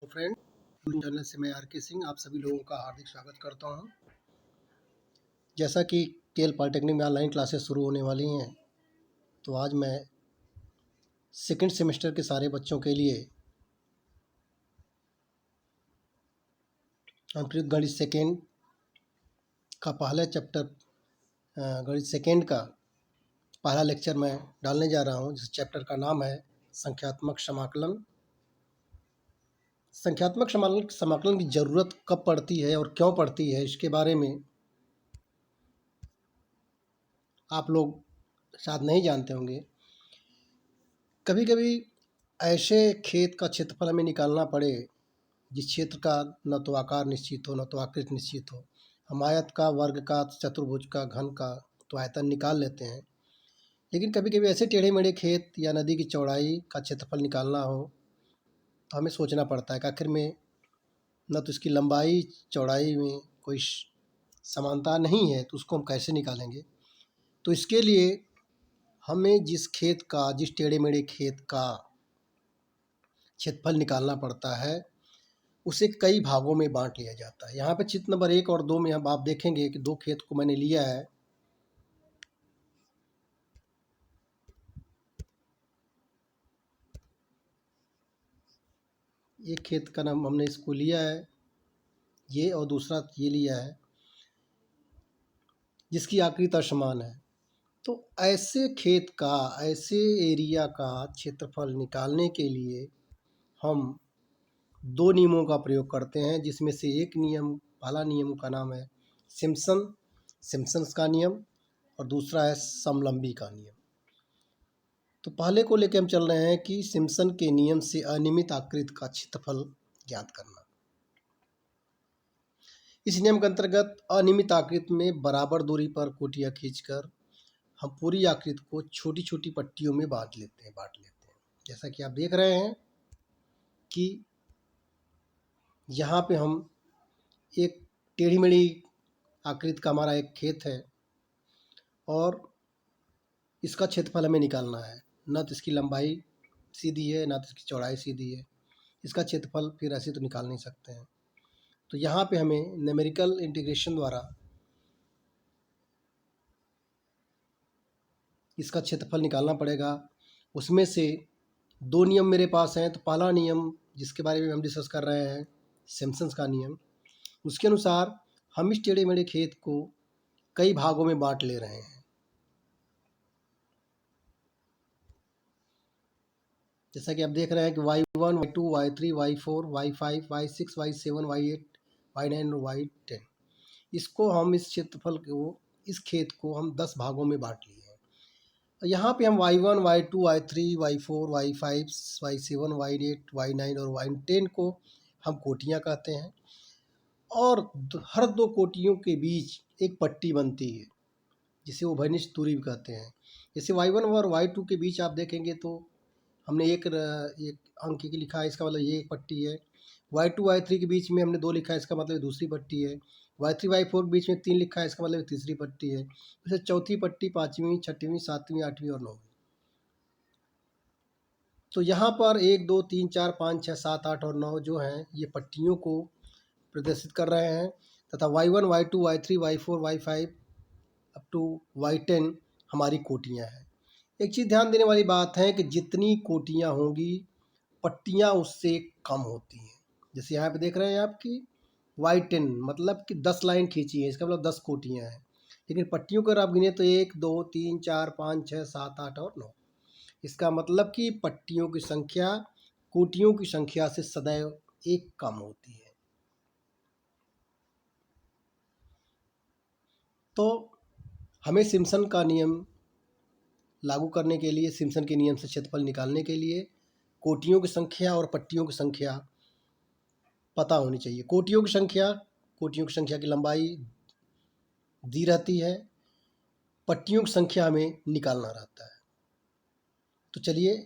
Friend, channel से मैं are के सिंह आप सभी लोगों का हार्दिक स्वागत करता हूं। जैसा कि केएल पॉलिटेक्निक में ऑनलाइन क्लासेस शुरू होने वाली हैं, तो आज मैं सेकंड सेमेस्टर के सारे बच्चों के लिए अंकुरित गणित सेकेंड का पहला चैप्टर गणित सेकेंड का पहला लेक्चर मैं डालने जा रहा हूं, जिस चैप्टर का नाम है संख्यात्मक समाकलन। संख्यात्मक समाकलन की ज़रूरत कब पड़ती है और क्यों पड़ती है, इसके बारे में आप लोग शायद नहीं जानते होंगे। कभी कभी ऐसे खेत का क्षेत्रफल हमें निकालना पड़े जिस क्षेत्र का न तो आकार निश्चित हो न तो आकृति निश्चित हो। हम आयत का, वर्ग का, चतुर्भुज का, घन का तो आयतन निकाल लेते हैं, लेकिन कभी कभी ऐसे टेढ़े मेढ़े खेत या नदी की चौड़ाई का क्षेत्रफल निकालना हो तो हमें सोचना पड़ता है कि आखिर में न तो इसकी लंबाई चौड़ाई में कोई समानता नहीं है, तो उसको हम कैसे निकालेंगे। तो इसके लिए हमें जिस टेढ़े मेढ़े खेत का क्षेत्रफल निकालना पड़ता है, उसे कई भागों में बांट लिया जाता है। यहाँ पे चित्र नंबर 1 और 2 में अब आप देखेंगे कि दो खेत को मैंने लिया है। एक खेत का नाम हमने इसको लिया है ये, और दूसरा ये लिया है जिसकी आकृति असमान है। तो ऐसे खेत का, ऐसे एरिया का क्षेत्रफल निकालने के लिए हम दो नियमों का प्रयोग करते हैं, जिसमें से एक नियम, पहला नियम का नाम है सिम्पसन्स का नियम और दूसरा है समलंबी का नियम। तो पहले को लेकर हम चल रहे हैं कि सिम्पसन के नियम से अनियमित आकृति का क्षेत्रफल ज्ञात करना। इस नियम के अंतर्गत अनियमित आकृति में बराबर दूरी पर कोटियाँ खींचकर हम पूरी आकृति को छोटी छोटी पट्टियों में बांट लेते हैं। जैसा कि आप देख रहे हैं कि यहाँ पे हम एक टेढ़ी मेढ़ी आकृति का हमारा एक खेत है और इसका क्षेत्रफल हमें निकालना है। न तो इसकी लंबाई सीधी है, न तो इसकी चौड़ाई सीधी है। इसका क्षेत्रफल फिर ऐसे तो निकाल नहीं सकते हैं। तो यहाँ पे हमें न्यूमेरिकल इंटीग्रेशन द्वारा इसका क्षेत्रफल निकालना पड़ेगा। उसमें से दो नियम मेरे पास हैं। तो पहला नियम जिसके बारे में हम डिस्कस कर रहे हैं, सिम्पसन्स का नियम, उसके अनुसार हम इस टेढ़े मेढ़े खेत को कई भागों में बांट ले रहे हैं। जैसा कि आप देख रहे हैं कि y1, y2, y3, y4, y5, y6, y7, y8, y9 और y10, इसको हम इस खेत को हम 10 भागों में बांट लिए हैं। और यहाँ पे हम y1, y2, y3, y4, y5, y7, y8, y9 और y10 को हम कोटियाँ कहते हैं, और हर दो कोटियों के बीच एक पट्टी बनती है जिसे उभयनिष्ठ दूरी भी कहते हैं। जैसे y1 और y2 के बीच आप देखेंगे तो हमने एक अंक की लिखा है, इसका मतलब ये एक पट्टी है। y2 y3 के बीच में हमने 2 लिखा है, इसका मतलब दूसरी पट्टी है। y3 y4 के बीच में 3 लिखा है, इसका मतलब तीसरी पट्टी है। जैसे चौथी पट्टी, 5वीं, 6वीं, 7वीं, 8वीं और 9वीं। तो यहाँ पर 1 2 3 4 5 6 7 8 और 9 जो हैं, ये पट्टियों को प्रदर्शित कर रहे हैं, तथा y1 y2 y3 y4 y5 up to y10 हमारी कोटियाँ हैं। एक चीज़ ध्यान देने वाली बात है कि जितनी कोटियाँ होंगी, पट्टियाँ उससे कम होती हैं। जैसे यहाँ पे देख रहे हैं आप कि y10 मतलब कि 10 लाइन खींची है, इसका मतलब 10 कोटियाँ हैं। लेकिन पट्टियों को अगर आप गिने तो 1 2 3 4 5 6 7 8 और 9। इसका मतलब कि पट्टियों की संख्या कोटियों की संख्या से सदैव एक कम होती है। तो हमें सिम्पसन का नियम लागू करने के लिए, सिम्पसन के नियम से क्षेत्रफल निकालने के लिए कोटियों की संख्या और पट्टियों की संख्या पता होनी चाहिए। कोटियों की संख्या की लंबाई दी रहती है, पट्टियों की संख्या हमें निकालना रहता है। तो चलिए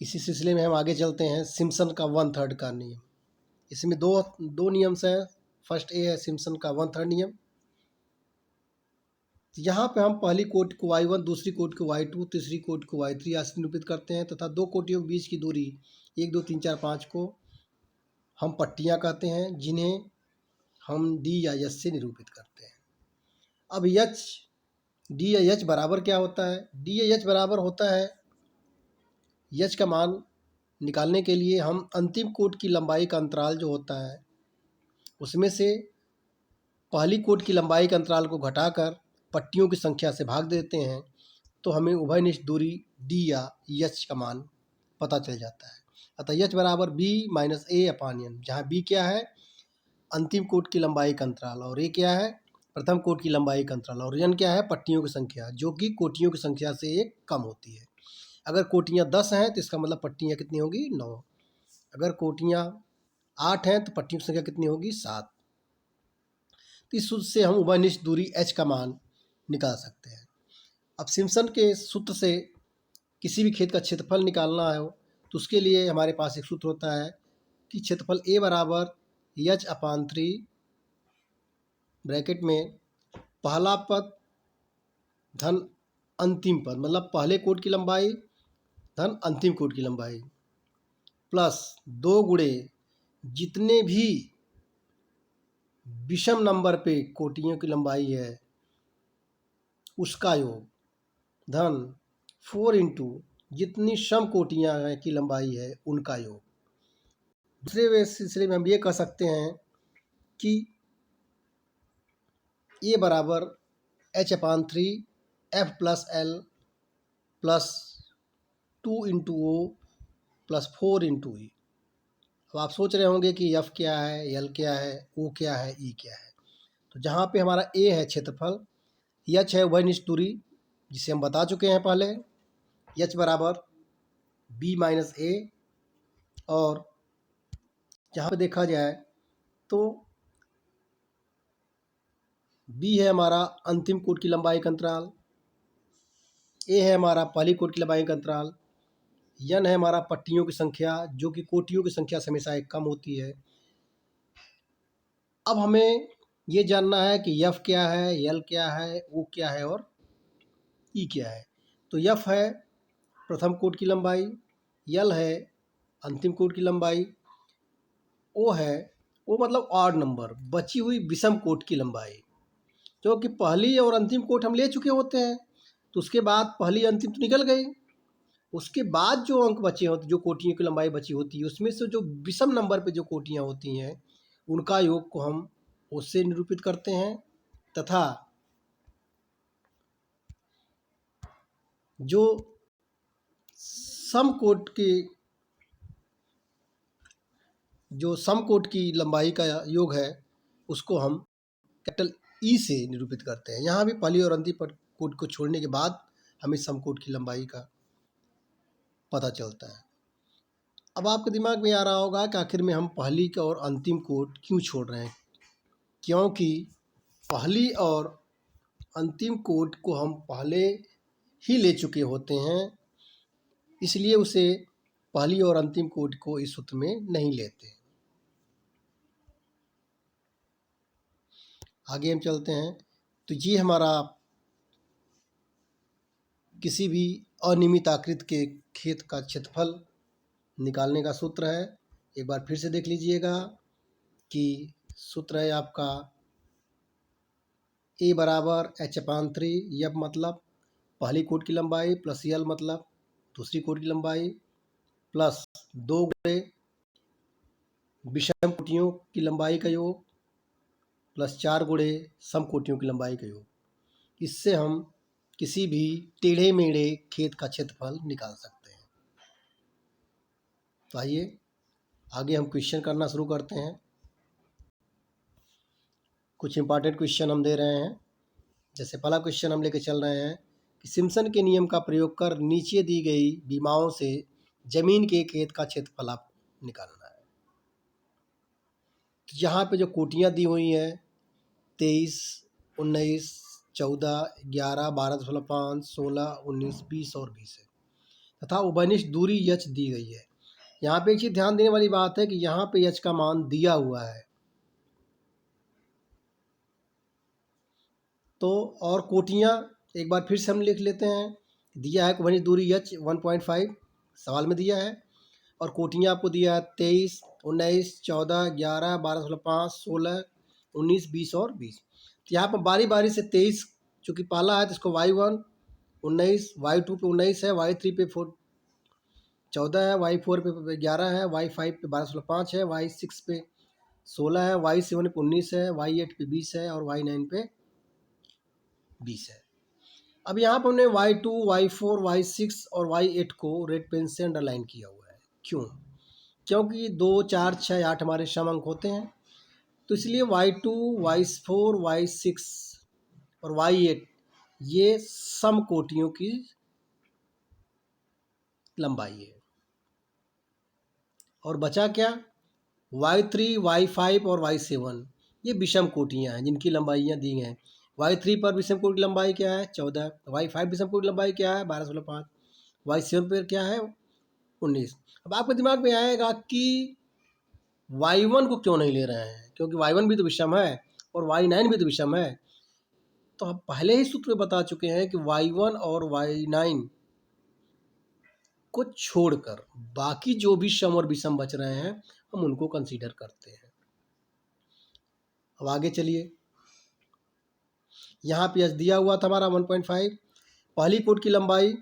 इसी सिलसिले में हम आगे चलते हैं। सिम्पसन का 1/3 का नियम, इसमें दो नियम हैं। फर्स्ट ए है सिम्पसन का 1/3 नियम। यहाँ पे हम पहली कोटि को y1, दूसरी कोटि को y2, तीसरी कोटि को y3 ऐसे निरूपित करते हैं, तथा दो कोटियों के बीच की दूरी 1 2 3 4 5 को हम पट्टियाँ कहते हैं, जिन्हें हम डी या एच से निरूपित करते हैं। अब एच, डी या एच बराबर क्या होता है? डी या एच बराबर होता है, एच का मान निकालने के लिए हम अंतिम कोट की लंबाई का अंतराल जो होता है उसमें से पहली कोट की लंबाई के अंतराल को घटाकर पट्टियों की संख्या से भाग देते हैं, तो हमें उभयनिष्ठ दूरी डी या एच का मान पता चल जाता है। अतः एच बराबर बी माइनस ए अपान एन, जहाँ बी क्या है? अंतिम कोट की लंबाई का अंतराल, और ए क्या है? प्रथम कोट की लंबाई का अंतराल, और एन क्या है? पट्टियों की संख्या, जो कि कोटियों की संख्या से एक कम होती है। अगर कोटियाँ 10 हैं तो इसका मतलब पट्टियाँ कितनी होगी? 9। अगर कोटियाँ 8 हैं तो पट्टियों की संख्या कितनी होगी? 7। तो इस सूत्र से हम उभयनिष्ठ दूरी h का मान निकाल सकते हैं। अब सिम्पसन के सूत्र से किसी भी खेत का क्षेत्रफल निकालना हो तो उसके लिए हमारे पास एक सूत्र होता है कि क्षेत्रफल a बराबर एच अपान 3 ब्रैकेट में पहला पद धन अंतिम पद, मतलब पहले कोट की लंबाई धन अंतिम कोट की लंबाई, प्लस 2 गुणे जितने भी विषम नंबर पे कोटियों की लंबाई है उसका योग, धन 4 इंटू जितनी सम कोटियाँ हैं की लंबाई है उनका योग। दूसरे सिलसिले में हम ये कह सकते हैं कि ए बराबर h upon 3 f plus l plus 2 into o plus 4 into e. अब आप सोच रहे होंगे कि एफ क्या है, एल क्या है, ओ क्या है, ई क्या है। तो जहाँ पे हमारा ए है क्षेत्रफल, एच है उभयनिष्ठ दूरी जिसे हम बता चुके हैं पहले, एच बराबर बी माइनस ए, और जहाँ पे देखा जाए तो बी है हमारा अंतिम कोट की लंबाई का अंतराल, ए है हमारा पहली कोट की लंबाई का अंतराल, एन है हमारा पट्टियों की संख्या जो कि कोटियों की संख्या से हमेशा एक कम होती है। अब हमें ये जानना है कि एफ क्या है, एल क्या है, ओ क्या है और ई क्या है। तो एफ है प्रथम कोट की लंबाई, एल है अंतिम कोट की लंबाई, ओ है, ओ मतलब ऑड नंबर, बची हुई विषम कोट की लंबाई, जो कि पहली और अंतिम कोट हम ले चुके होते हैं। तो उसके बाद पहली अंतिम तो निकल गई, उसके बाद जो अंक बचे होते, जो कोटियों की लंबाई बची होती है, उसमें से जो विषम नंबर पे जो कोटियाँ होती हैं उनका योग को हम उससे निरूपित करते हैं, तथा जो सम कोट की लंबाई का योग है उसको हम कैपिटल ई से निरूपित करते हैं। यहाँ भी पहली और अंतिम कोट को छोड़ने के बाद हमें सम कोट की लंबाई का पता चलता है। अब आपके दिमाग में आ रहा होगा कि आखिर में हम पहली का और अंतिम कोट क्यों छोड़ रहे हैं? क्योंकि पहली और अंतिम कोट को हम पहले ही ले चुके होते हैं, इसलिए उसे पहली और अंतिम कोट को इस सूत्र में नहीं लेते। आगे हम चलते हैं। तो ये हमारा किसी भी अनियमित आकृति के खेत का क्षेत्रफल निकालने का सूत्र है। एक बार फिर से देख लीजिएगा कि सूत्र है आपका ए बराबर एच अपान 3, यह मतलब पहली कोट की लंबाई, प्लस यल मतलब दूसरी कोट की लंबाई, प्लस 2 गुणे विषम कोटियों की लंबाई का योग, प्लस 4 गुणे सम कोटियों की लंबाई का योग। इससे हम किसी भी टेढ़े मेढ़े खेत का क्षेत्रफल निकाल सकते हैं। तो आइए आगे हम क्वेश्चन करना शुरू करते हैं। कुछ इंपॉर्टेंट क्वेश्चन हम दे रहे हैं। जैसे पहला क्वेश्चन हम लेके चल रहे हैं कि सिम्पसन के नियम का प्रयोग कर नीचे दी गई विमाओं से जमीन के खेत का क्षेत्रफल आपको निकालना है। तो यहाँ पे जो कोटियाँ दी हुई हैं 23, 19, 14, 11, 12.5, 16, 19, 20 और 20 है, तथा उभयनिष्ठ दूरी एच दी गई है। यहाँ पे एक चीज़ ध्यान देने वाली बात है कि यहाँ पे एच का मान दिया हुआ है, तो और कोटियाँ एक बार फिर से हम लिख लेते हैं। दिया है दूरी एच 1.5 सवाल में दिया है, और कोटियाँ आपको दिया है 23, 19, 14, 11, 12, 16, 5, 16, 19, 20 और 20। तो यहाँ पर बारी बारी से 23 चूँकि पहला है तो इसको y1 19, y2 पे 19 है, y3 पे 14 है, y4 पे 11 है, y5 पे 12, 16, 5 है, y6 पे 16 है, y7 पे 19 है, y8 पे 20 है और y9 पे 20 है। अब यहाँ पर हमने y2, y4, y6 और y8 को रेड पेन से अंडरलाइन किया हुआ है। क्यों? क्योंकि 2, 4, 6, 8 हमारे सम अंक होते हैं, तो इसलिए y2, y4, y6 और y8 ये सम कोटियों की लंबाई है। और बचा क्या? y3, y5 और y7 ये विषम कोटियाँ हैं जिनकी लंबाइयाँ दी हैं। y3 पर विषम कोटि की लंबाई क्या है? 14। y5 विषम कोटि की लंबाई क्या है? 12, 16, 5। y7 पर क्या है? 19। अब आपके दिमाग में आएगा कि y1 को क्यों नहीं ले रहे हैं, क्योंकि y1 भी तो विषम है और y9 भी तो विषम है। तो हम पहले ही सूत्र में बता चुके हैं कि y1 और y9 को छोड़कर बाकी जो भी सम और विषम बच रहे हैं हम उनको कंसीडर करते हैं। अब आगे चलिए, यहाँ पे दिया हुआ था हमारा 1.5। पहली कोट की लंबाई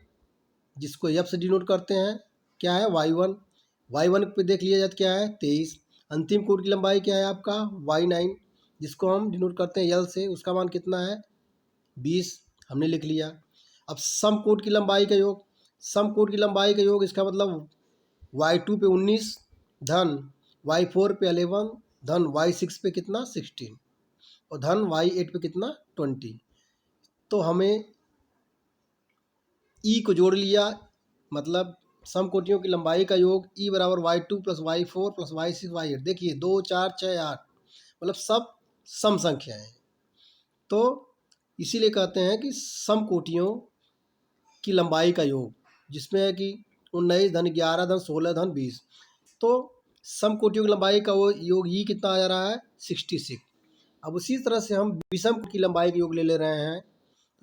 जिसको एफ से डिनोट करते हैं क्या है? y1। y1 पे देख लिया जाए क्या है? 23। अंतिम कोट की लंबाई क्या है आपका? y9 जिसको हम डिनोट करते हैं यल से, उसका मान कितना है? 20। हमने लिख लिया। अब सम कोट की लंबाई का योग, सम कोट की लंबाई का योग इसका मतलब y2 पे 19 धन y4 पे 11 धन y6 पे कितना? 16 और धन y8 पे कितना? 20। तो हमें ई को जोड़ लिया, मतलब सम कोटियों की लंबाई का योग ई बराबर y2 plus y4 plus y6 y8। देखिए 2, 4, 6, 8 मतलब सब सम संख्या हैं। तो इसीलिए कहते हैं कि सम कोटियों की लंबाई का योग, जिसमें है कि 19 धन 11 धन 16 धन 20। तो सम कोटियों की लंबाई का वो योग ई कितना आ जा रहा है? 66। अब उसी तरह से हम विषम की लंबाई का योग ले रहे हैं।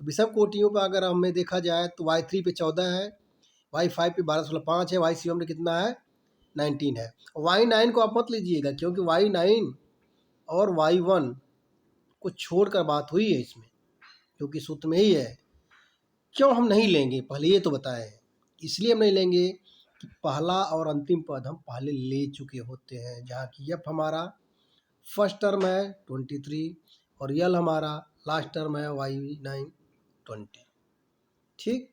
तो विषम कोटियों पर अगर हमें देखा जाए तो y3 पे 14 है, y5 पे 12, 16, 5 है, y7 में कितना है? 19 है। y9 को आप मत लीजिएगा क्योंकि y9 और y1 को छोड़कर बात हुई है इसमें, क्योंकि सूत्र में ही है। क्यों हम नहीं लेंगे पहले ये तो बताएं। इसलिए हम नहीं लेंगे कि पहला और अंतिम पद हम पहले ले चुके होते हैं, जहाँ की एफ हमारा फर्स्ट टर्म है 23 और यल हमारा लास्ट टर्म है y9 20। ठीक,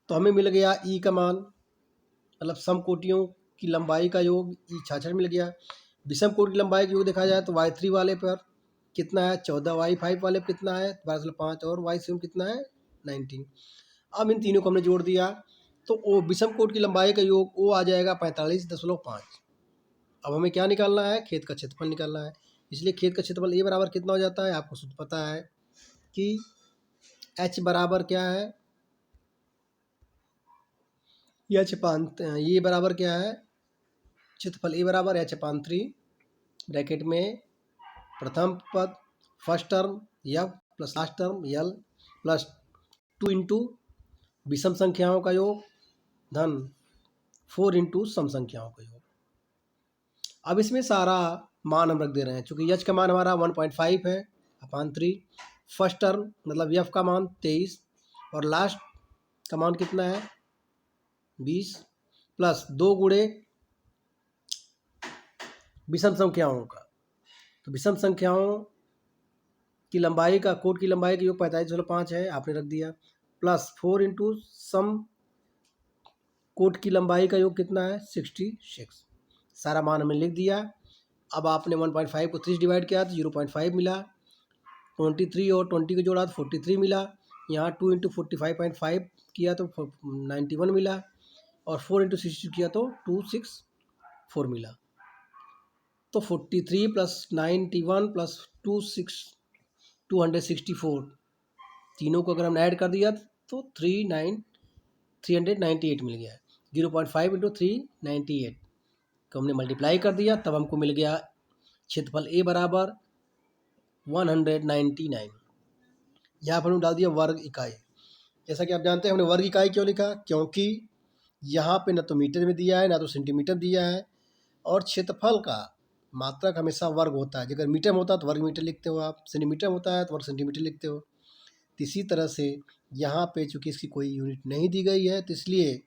तो हमें मिल गया ई का मान, मतलब सम कोटियों की लंबाई का योग ई 66 मिल गया। विषम कोटि की लंबाई का योग देखा जाए तो y3 वाले पर कितना है? 14। y5 वाले पर कितना है? 12/5 और y7 कितना है? 19। अब इन तीनों को हमने जोड़ दिया तो वो विषम कोटि की लंबाई का योग वो आ जाएगा 45.5। अब हमें क्या निकालना है? खेत का क्षेत्रफल निकालना है। इसलिए खेत का क्षेत्रफल ए बराबर कितना हो जाता है? आपको सूत्र पता है कि एच बराबर क्या है? ये बराबर क्या है? क्षेत्रफल ए बराबर h/3 ब्रैकेट में प्रथम पद first term f plus last term l plus 2 into विषम संख्याओं का योग धन 4 इंटू सम संख्याओं का योग। अब इसमें सारा मान हम रख दे रहे हैं, चूँकि यच का मान हमारा 1.5 है अपान 3, फर्स्ट टर्म मतलब एफ का मान 23 और लास्ट का मान कितना है? 20 प्लस 2 गुणे विषम संख्याओं का। तो विषम संख्याओं की लंबाई का कोट की लंबाई का योग 45.5 है, आपने रख दिया, प्लस 4 इंटू सम कोट की लंबाई का योग कितना है? 66। सारा मान हमने लिख दिया। अब आपने 1.5 को 30 डिवाइड किया तो 0.5 मिला, 23 और 20 को जोड़ा तो 43 मिला, यहाँ 2 इंटू 45.5 किया तो 91 मिला और 4 इंटू 62 किया तो 264 मिला। तो 43 प्लस 91 प्लस 264 तीनों को अगर हमने ऐड कर दिया तो 398 मिल गया। 0.5 इंटू 398 को हमने मल्टीप्लाई कर दिया, तब हमको मिल गया क्षेत्रफल ए बराबर 199। यहाँ पर हमने डाल दिया वर्ग इकाई। जैसा कि आप जानते हैं हमने वर्ग इकाई क्यों लिखा? क्योंकि यहाँ पे ना तो मीटर में दिया है ना तो सेंटीमीटर दिया है, और क्षेत्रफल का मात्रक हमेशा वर्ग होता है। अगर मीटर में होता है तो वर्ग मीटर लिखते हो आप, सेंटीमीटर में होता है तो वर्ग सेंटीमीटर लिखते हो। तो इसी तरह से यहाँ पे चूँकि इसकी कोई यूनिट नहीं दी गई है, तो इसलिए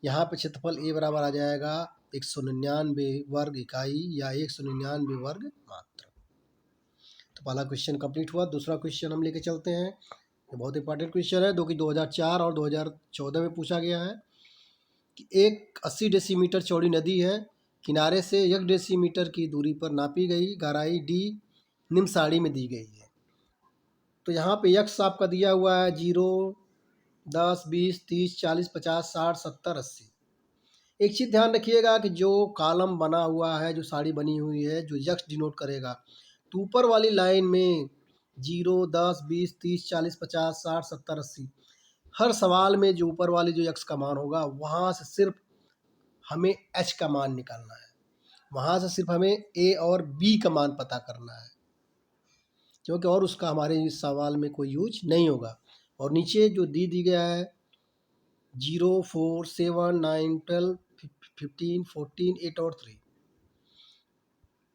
यहाँ पे क्षेत्रफल ए बराबर आ जाएगा 199 वर्ग इकाई या 199 वर्ग मात्रक। तो पहला क्वेश्चन कंप्लीट हुआ। दूसरा क्वेश्चन हम लेके चलते हैं। ये बहुत इंपॉर्टेंट क्वेश्चन है, जो कि 2004 और 2014 में पूछा गया है कि एक 80 डेसीमीटर चौड़ी नदी है, किनारे से 1 डेसीमीटर की दूरी पर नापी गई गहराई डी निम्न सारणी में दी गई है। तो यहाँ पे यक्स आपका दिया हुआ है 0, 10, 20, 30, 40, 50, 60, 70, 80। एक चीज़ ध्यान रखिएगा कि जो कॉलम बना हुआ है, जो साड़ी बनी हुई है, जो यक्स डिनोट करेगा, तो ऊपर वाली लाइन में 0, 10, 20, 30, 40, 50, 60, 70, 80 हर सवाल में जो ऊपर वाली जो यक्स का मान होगा, वहाँ से सिर्फ हमें एच का मान निकालना है। वहाँ से सिर्फ हमें ए और बी का मान पता करना है, क्योंकि और उसका हमारे इस सवाल में कोई यूज नहीं होगा। और नीचे जो दी गया है 0, 4, 7, 9, 12, 15, 14, 8 और 3,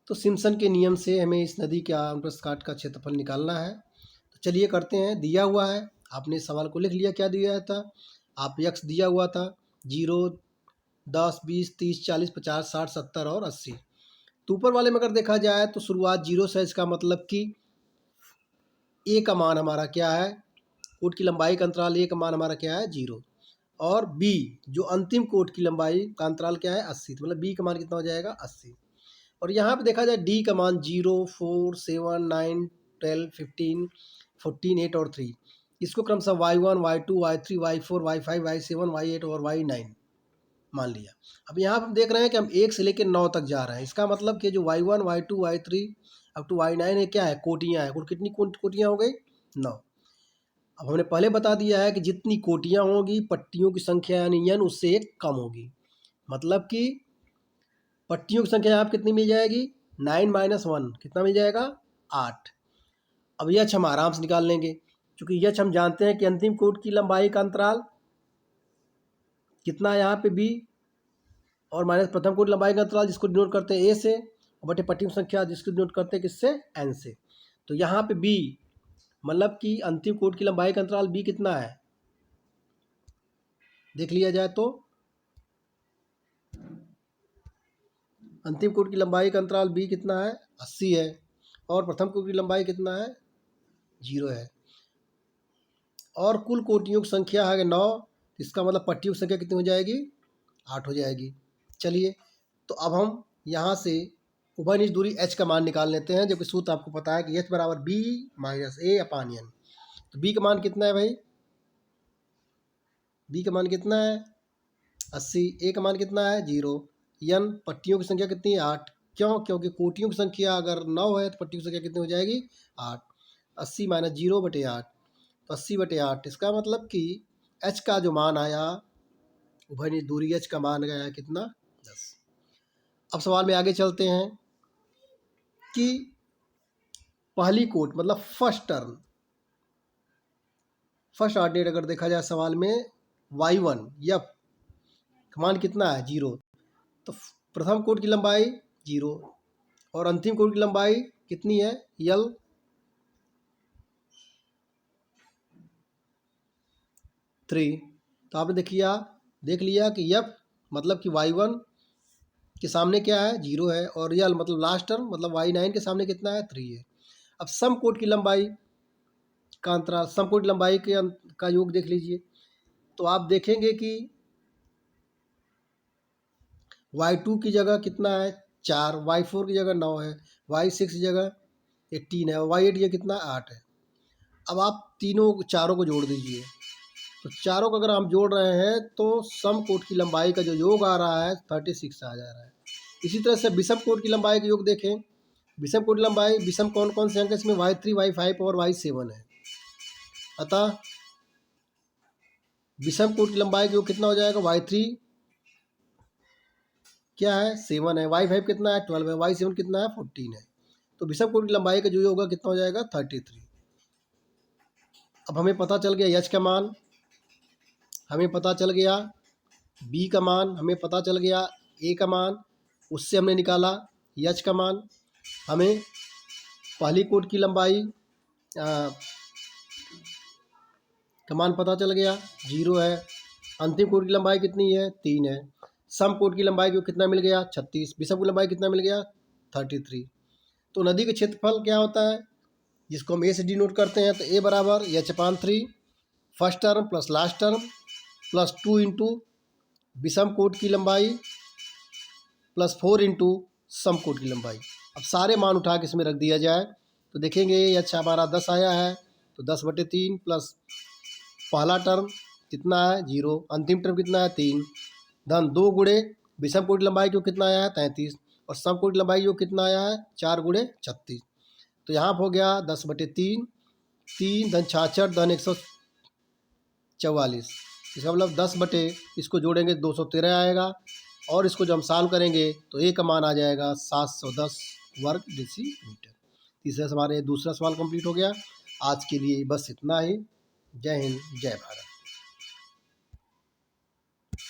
तो सिम्पसन के नियम से हमें इस नदी के अनुप्रस्थ काट का क्षेत्रफल निकालना है। तो चलिए करते हैं। दिया हुआ है, आपने सवाल को लिख लिया, क्या दिया था, आप यक्स दिया हुआ था 0, 10, 20, 30, 40, 50, 60, 70 और 80। तो ऊपर वाले में अगर देखा जाए तो शुरुआत 0 से, इसका मतलब कि ए का मान हमारा क्या है, कोट की लंबाई का अंतराल ए का मान हमारा क्या है 0, और बी जो अंतिम कोट की लंबाई का अंतराल क्या है 80, तो मतलब बी का मान कितना हो जाएगा 80। और यहाँ पे देखा जाए डी का मान 0, 4, 7, 9, 12, 15, 14, 8 और 3, इसको क्रमशः y1, y2, y3, y4, y5, y7, y8 और y9 मान लिया। अब यहाँ पर हम देख रहे हैं कि हम 1 से लेकर 9 तक जा रहे हैं। इसका मतलब कि जो y1, y2, y3 up to y9 है, क्या है, कोटियाँ हैं। कुल कितनी कोटियाँ हो गई, 9। अब हमने पहले बता दिया है कि जितनी कोटियाँ होंगी, पट्टियों की संख्या यानी n उससे एक कम होगी। मतलब कि पट्टियों की संख्या यहाँ पर कितनी मिल जाएगी, 9 - 1 कितना मिल जाएगा, 8। अब यच हम आराम से निकाल लेंगे, क्योंकि यच हम जानते हैं कि अंतिम कोट की लंबाई का अंतराल कितना है यहाँ पे b, और माइनस प्रथम कोट लंबाई का अंतराल जिसको डिनोट करते हैं ए से, और बटे पट्टियों की संख्या जिसको डिनोट करते हैं किससे, एन से। तो यहाँ पे b मतलब कि अंतिम कोट की लंबाई का अंतराल b कितना है, देख लिया जाए तो अंतिम कोट की लंबाई का अंतराल b कितना है, 80 है, और प्रथम कोट की लंबाई कितना है, 0 है, और कुल कोटियों की संख्या है 9, इसका मतलब पट्टियों की संख्या कितनी हो जाएगी, 8 हो जाएगी। चलिए, तो अब हम यहाँ से उभयनिष्ठ दूरी h का मान निकाल लेते हैं, जबकि सूत्र आपको पता है कि h बराबर b minus a upon n। तो b का मान कितना है भाई, b का मान कितना है 80, a का मान कितना है 0, n पट्टियों की संख्या कितनी है 8। क्यों, क्योंकि कोटियों की संख्या अगर 9 है तो पट्टियों की संख्या कितनी हो जाएगी 8। 80 - 0 बटे 8, तो 80 बटे 8, इसका मतलब कि h का जो मान आया, उभयनिष्ठ दूरी h का मान गया कितना, 10। अब सवाल में आगे चलते हैं कि पहली कोट मतलब फर्स्ट ऑर्डिनेट अगर देखा जाए सवाल में y1 या मान कितना है 0, तो प्रथम कोट की लंबाई 0 और अंतिम कोट की लंबाई कितनी है l, थ्री। तो आपने देख लिया कि f मतलब कि y1 के सामने क्या है 0 है, और l मतलब लास्ट टर्म मतलब y9 के सामने कितना है 3 है। अब सम कोट की लंबाई का अंतराल, सम कोट की लंबाई का योग देख लीजिए, तो आप देखेंगे कि y2 की जगह कितना है 4, y4 की जगह 9 है, y6 की जगह 18 है, और y8 ये कितना 8 है। अब आप चारों को जोड़ दीजिए, तो चारों को अगर हम जोड़ रहे हैं तो सम कोट की लंबाई का जो योग आ रहा है 36 आ जा रहा है। इसी तरह से विषम कोट की लंबाई का योग देखें, विषम कोट की लंबाई, विषम कौन कौन से अंक है इसमें, y3, y5 और y7 है। अतः विषम कोट की लंबाई का योग कितना हो जाएगा, y3 क्या है 7 है, y5 कितना है 12 है, y7 कितना है 14 है। तो विषम कोट की लंबाई का जो योग होगा कितना हो जाएगा 33। अब हमें पता चल गया h का मान, हमें पता चल गया b का मान, हमें पता चल गया a का मान, उससे हमने निकाला एच का मान। हमें पहली कोट की लंबाई का मान पता चल गया, 0 है। अंतिम कोट की लंबाई कितनी है, 3 है। सम कोट की लंबाई को कितना मिल गया, 36। विषम की लंबाई कितना मिल गया, 33। तो नदी का क्षेत्रफल क्या होता है, जिसको हम ए से डिनोट करते हैं, तो ए बराबर H/3 first term plus last term plus 2 into विषम कोट की लंबाई प्लस 4 इंटू सम कोट की लंबाई। अब सारे मान उठा के इसमें रख दिया जाए तो देखेंगे H हमारा 10 आया है, तो 10/3 प्लस पहला टर्म कितना है, 0। अंतिम टर्म कितना है, 3 धन 2 गुणे विषम कोट की लंबाई जो कितना आया है, 33। और सम कोट की लंबाई जो कितना आया है, 4 गुणे 36। तो यहाँ पर हो गया 10/3, 3 धन 66 धन 144। इसका मतलब 10 बटे इसको जोड़ेंगे 213 आएगा। और इसको जब हम सॉल्व करेंगे तो ए का मान आ जाएगा 710 वर्ग डेसीमीटर। तीसरे से हमारे दूसरा सवाल कंप्लीट हो गया। आज के लिए बस इतना ही। जय हिंद, जय भारत।